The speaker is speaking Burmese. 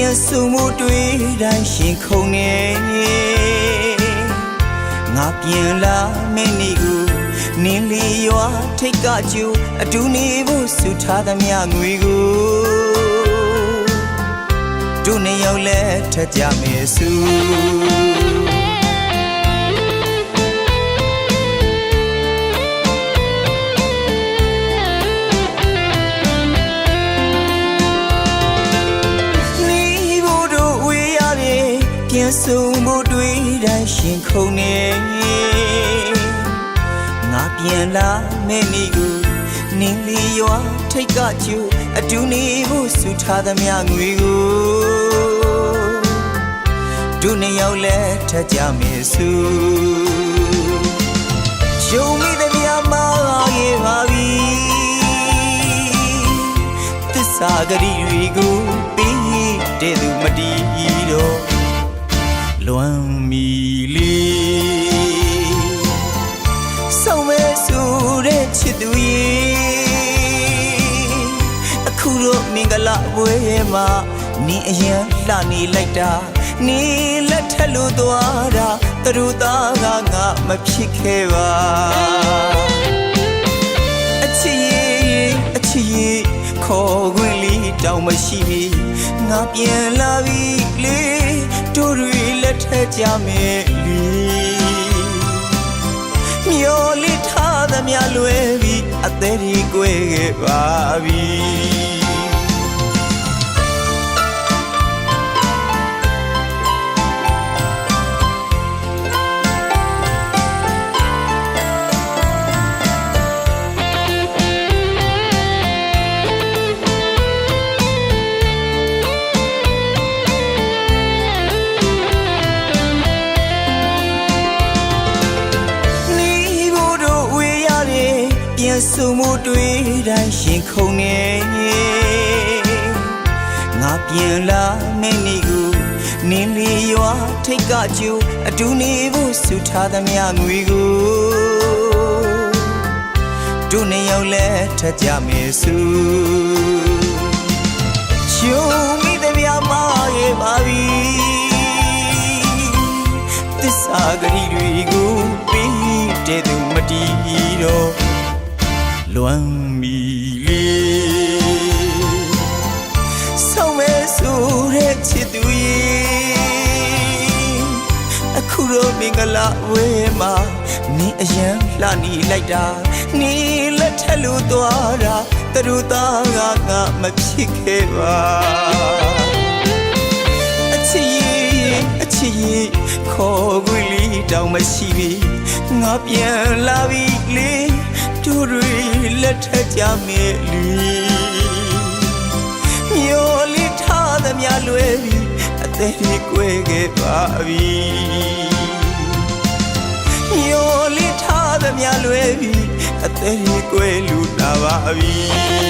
ပြန်စုံမှုတွေ့တိုင်းရှင်ခုန်နေငါပြန်လာမယ့်နေ့ကိုနင်းလီရွာထိတ်ကကျူအတူနေဖို့ဆုထားသမျှငွေကိုတို့နှစ်ယောက်လဲထက်ကြမယ်စုပြန်စုံမှုတွေ့တိုင်းရှင်ခုန်နေငါပြန်လာမယ့်နေ့ကိုနင်းလီရွာထိတ်ကကျူအတူနေဖို့ဆုထားသမျှငွေကိုတို့နှစ်ယောက်လဲထက်ကြမယ်စုရှုံးမိသမျှမှာခဲ့ပါပြီသစ္စာဂရိတွေကိုပြီးတဲ့သူမတည်တော့လွမ်းမီလေးဆောင်မဲဆိုတဲ့ချစ်သူရဲ့အခုတော့မင်္ဂလာပွဲမှာနင်းအရင်လှနေလိုက်တာနင်းလက်ထက်လို့သွားတာသူတို့သားကငါမဖြစ်ခဲ့ပါအချစ်ရဲ့ခေါ်ခွင့်လေးတောင်မရှိငါပြန်လာပြီလေတို့တွေလက်ထက်ကြမယ်လေမျော်လင့်ထားသမျှလွယ်ပြီးအသေးကြီးကွယ်ခဲ့ပါပြီစုံမှုတွေ့တိုင်းရှင်ခုန်နေငါပြန်လာမယ့်နေ့ကိုနင်းလီရွာထိတ်ကကျူအတူနေဖို့ဆုထားသမျှငွေကိုတို့နှစ်ယောက်လဲထက်ကြမယ်စုရှုံးမိသမျှမှာခဲ့ပါပြီသစ္စာဂရိတွေကိုပြီးတဲ့သူမတည်တော့လွမ်းမီလေးဆောင်မဲဆိုတဲ့ချစ်သူရဲ့အခုတော့မင်္ဂလာဝဲမှာနင်းအရင်လှနေလိုက်တာနင်းလက်ထက်လို့သွားတာသူတို့သားကငါမဖြစ်ခဲ့ပါအချစ်ရဲ့ခေါ်ခွင့်လေးတောင်မရှိငါပြန်လာပြီလေတို့တွေလက်ထက်ကြမယ်လေမျော်လင့်ထားသမျှလွယ်ပြီးအသေးကြီးကွယ်ခဲ့ပါပြီမျော်လင့်ထားသမျှလွယ်ပြီးအသေးကြီးကွယ်လူလာပါပြီ